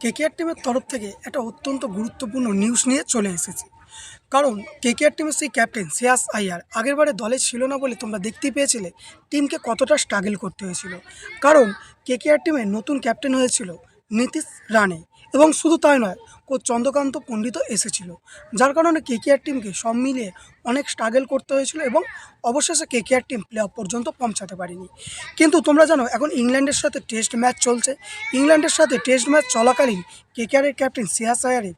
KKR টিমের তরফ থেকে একটা অত্যন্ত গুরুত্বপূর্ণ নিউজ নিয়ে চলে এসেছে। কারণ কেকেআর টিমের সেই ক্যাপ্টেন শ্রেয়াস আইয়ার আগেরবারে দলে ছিল না বলে তোমরা দেখতেই পেয়েছিলে টিমকে কতটা স্ট্রাগল করতে হয়েছিল। কারণ কেকেআর টিমের নতুন ক্যাপ্টেন হয়েছিল নীতিশ রানে, এবং শুধু তাই নয়, কোচ চন্দ্রকান্ত পণ্ডিতও এসেছিল, যার কারণে কেকেআর টিমকে সব মিলিয়ে অনেক স্ট্রাগল করতে হয়েছিল এবং অবশেষে কেকেআর টিম প্লে অফ পর্যন্ত পৌঁছাতে পারেনি। কিন্তু তোমরা জানো এখন ইংল্যান্ডের সাথে টেস্ট ম্যাচ চলছে। ইংল্যান্ডের সাথে টেস্ট ম্যাচ চলাকালীন কেকেআরের ক্যাপ্টেন শ্রেয়াস আইয়ারের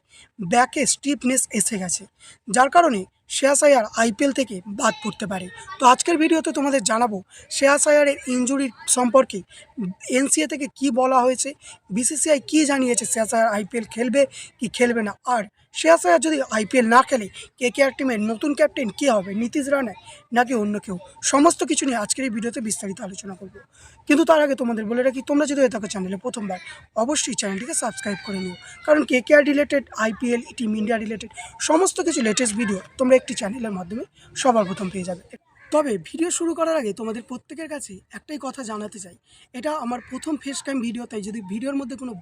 ব্যাকে স্টিফনেস এসে গেছে, যার কারণে শ্রেয়াস আইয়ার আইপিএল থেকে বাদ পড়তে পারে। তো আজকের ভিডিওতে তোমাদের জানাবো শ্রেয়াস আইয়ারের ইনজুরির সম্পর্কে এনসিএ থেকে কি বলা হয়েছে, বিসিসিআই কি জানিয়েছে শ্রেয়াস আইয়ার আইপিএল খেলবে কি খেলবে না, আর শ্রেয়াস আইয়ার যদি আইপিএল না খেলে কেকেআর টিমের নতুন ক্যাপ্টেন কে হবে, নীতিশ রানা নাকি অন্য কেউ, সমস্ত কিছু নিয়ে আজকের এই ভিডিওতে বিস্তারিত আলোচনা করব। কিন্তু তার আগে তোমাদের বলে রাখি, তোমরা যদি হয়ে থাকো চ্যানেলে প্রথমবার, অবশ্যই চ্যানেলটিকে সাবস্ক্রাইব করে নিও, কারণ KKR related, IPL, team India related সমস্ত কিছু লেটেস্ট ভিডিও তোমরা একটি চ্যানেলের মাধ্যমে সবার প্রথম পেয়ে যাবে। তবে ভিডিও শুরু করার আগে তোমাদের প্রত্যেকের কাছে একটাই কথা জানাতে চাই, এটা আমার প্রথম ফেস টাইম ভিডিও, তাই যদি ভিডিওর মধ্যে কোনো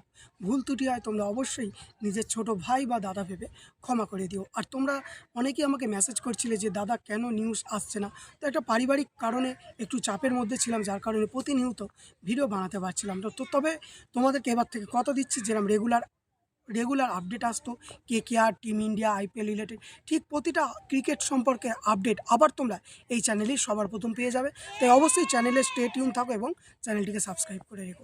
ভুল ত্রুটি হয় তোমরা অবশ্যই নিজের ছোট ভাই বা দাদা ভেবে ক্ষমা করে দিও। আর তোমরা অনেকেই আমাকে মেসেজ করছিলে যে দাদা কেন নিউজ আসছে না, তো একটা পারিবারিক কারণে একটু চাপের মধ্যে ছিলাম, যার কারণে প্রতিনিয়ত ভিডিও বানাতে পারছিলাম না। তো তবে তোমাদেরকে এবার থেকে কথা দিচ্ছি যেরকম রেগুলার আপডেট আসতো KKR, team India, IPL related, ঠিক প্রতিটা ক্রিকেট সম্পর্কে আপডেট আবার তোমরা এই চ্যানেলেই সবার প্রথম পেয়ে যাবে। তাই অবশ্যই চ্যানেলে স্টে টিউন থাকো এবং চ্যানেলটিকে সাবস্ক্রাইব করে রেখো।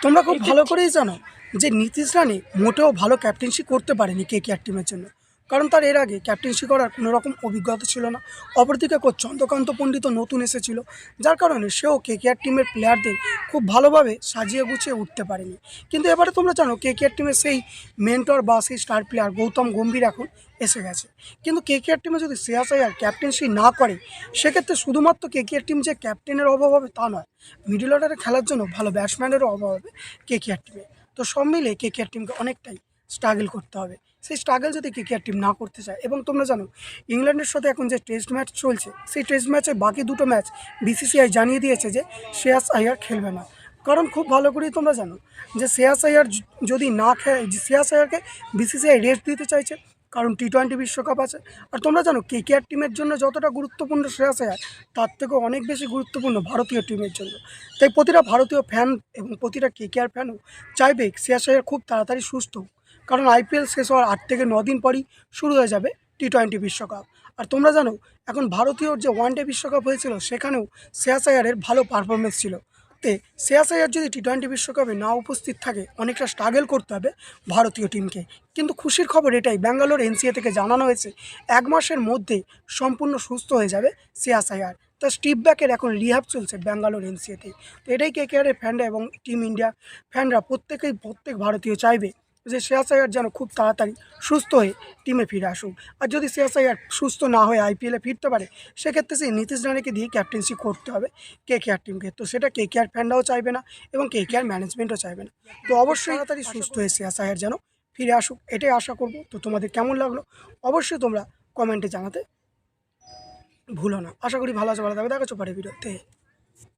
তোমরা খুব ভালো করেই জানো যে নীতিশ রানে মোটেও ভালো ক্যাপ্টেন্সি করতে পারেনি কেকেআর টিমের জন্য, কারণ তার এর আগে ক্যাপ্টেন্সি করার কোনো রকম অভিজ্ঞতা ছিল না। অপরদিকে কোচ চন্দ্রকান্ত পণ্ডিত নতুন এসেছিল, যার কারণে সেও কেকেআর টিমের প্লেয়ারদের খুব ভালোভাবে সাজিয়ে গুছিয়ে উঠতে পারেনি। কিন্তু এবারে তোমরা জানো কেকেআর টিমের সেই মেন্টর বা সেই স্টার প্লেয়ার গৌতম গম্ভীর এখন এসে গেছে। কিন্তু কেকেআর টিমে যদি শ্রেয়াস আইয়ার ক্যাপ্টেন্সি না করে, সেক্ষেত্রে শুধুমাত্র কেকেআর টিম যে ক্যাপ্টেনের অভাব হবে তা নয়, মিডল অর্ডারে খেলার জন্য ভালো ব্যাটসম্যানেরও অভাব হবে কেকেআর টিমে। তো সব মিলে কেকেআর টিমকে অনেকটাই স্ট্রাগল করতে হবে। সেই স্ট্রাগল যদি কেকেআর টিম না করতে চায়, এবং তোমরা জানো ইংল্যান্ডের সাথে এখন যে টেস্ট ম্যাচ চলছে, সেই টেস্ট ম্যাচে বাকি দুটো ম্যাচ বিসিসিআই জানিয়ে দিয়েছে যে শ্রেয়াস আইয়ার খেলবে না। কারণ খুব ভালো করেই তোমরা জানো যে শ্রেয়াস আইয়ার যদি না খেলে, শ্রেয়াস আইয়ারকে বিসিসিআই রেস্ট দিতে চাইছে, কারণ টি-20 বিশ্বকাপ আছে। আর তোমরা জানো কেকেআর টিমের জন্য যতটা গুরুত্বপূর্ণ শ্রেয়াস আইয়ার, তার থেকেও অনেক বেশি গুরুত্বপূর্ণ ভারতীয় টিমের জন্য। তাই প্রতিটা ভারতীয় ফ্যান এবং প্রতিটা কেকেআর ফ্যানও চাইবে শ্রেয়াস আইয়ার খুব তাড়াতাড়ি সুস্থ, কারণ আইপিএল শেষ হওয়ার 8 থেকে 9 দিন পরই শুরু হয়ে যাবে টি-20 বিশ্বকাপ। আর তোমরা জানো এখন ভারতীয় যে ওয়ানডে বিশ্বকাপ হয়েছিল, সেখানেও শ্রেয়াস আইয়ারের ভালো পারফরমেন্স ছিল। তে শ্রেয়াস আইয়ার যদি টি-20 বিশ্বকাপে না উপস্থিত থাকে, অনেকটা স্ট্রাগল করতে হবে ভারতীয় টিমকে। কিন্তু খুশির খবর এটাই, ব্যাঙ্গালোর এনসিএ থেকে জানানো হয়েছে 1 মাসের মধ্যে সম্পূর্ণ সুস্থ হয়ে যাবে শ্রেয়াস আইয়ার। তা স্টিভ ব্যাকের এখন রিহ্যাব চলছে ব্যাঙ্গালোর এনসিএতে। তো এটাই কেকেআরের ফ্যানরা এবং টিম ইন্ডিয়া ফ্যানরা প্রত্যেক ভারতীয় চাইবে যে শ্রেয়াস আইয়ার যেন খুব তাড়াতাড়ি সুস্থ হয়ে টিমে ফিরে আসুক। আর যদি শ্রেয়াস আইয়ার সুস্থ না হয়ে আইপিএলে ফিরতে পারে, সেক্ষেত্রে সেই নীতিশ রানাকে দিয়ে ক্যাপ্টেন্সি করতে হবে কেকেআর টিমকে। তো সেটা কেকেআর ফ্যানরাও চাইবে না এবং কেকেআর ম্যানেজমেন্টও চাইবে না। তো অবশ্যই তাড়াতাড়ি সুস্থ হয়ে শ্রেয়াস আইয়ার যেন ফিরে আসুক, এটাই আশা করব। তো তোমাদের কেমন লাগলো অবশ্যই তোমরা কমেন্টে জানাতে ভুলো না। আশা করি ভালো আছে, ভালো থাকবে, দেখা হচ্ছে পরের ভিডিওতে।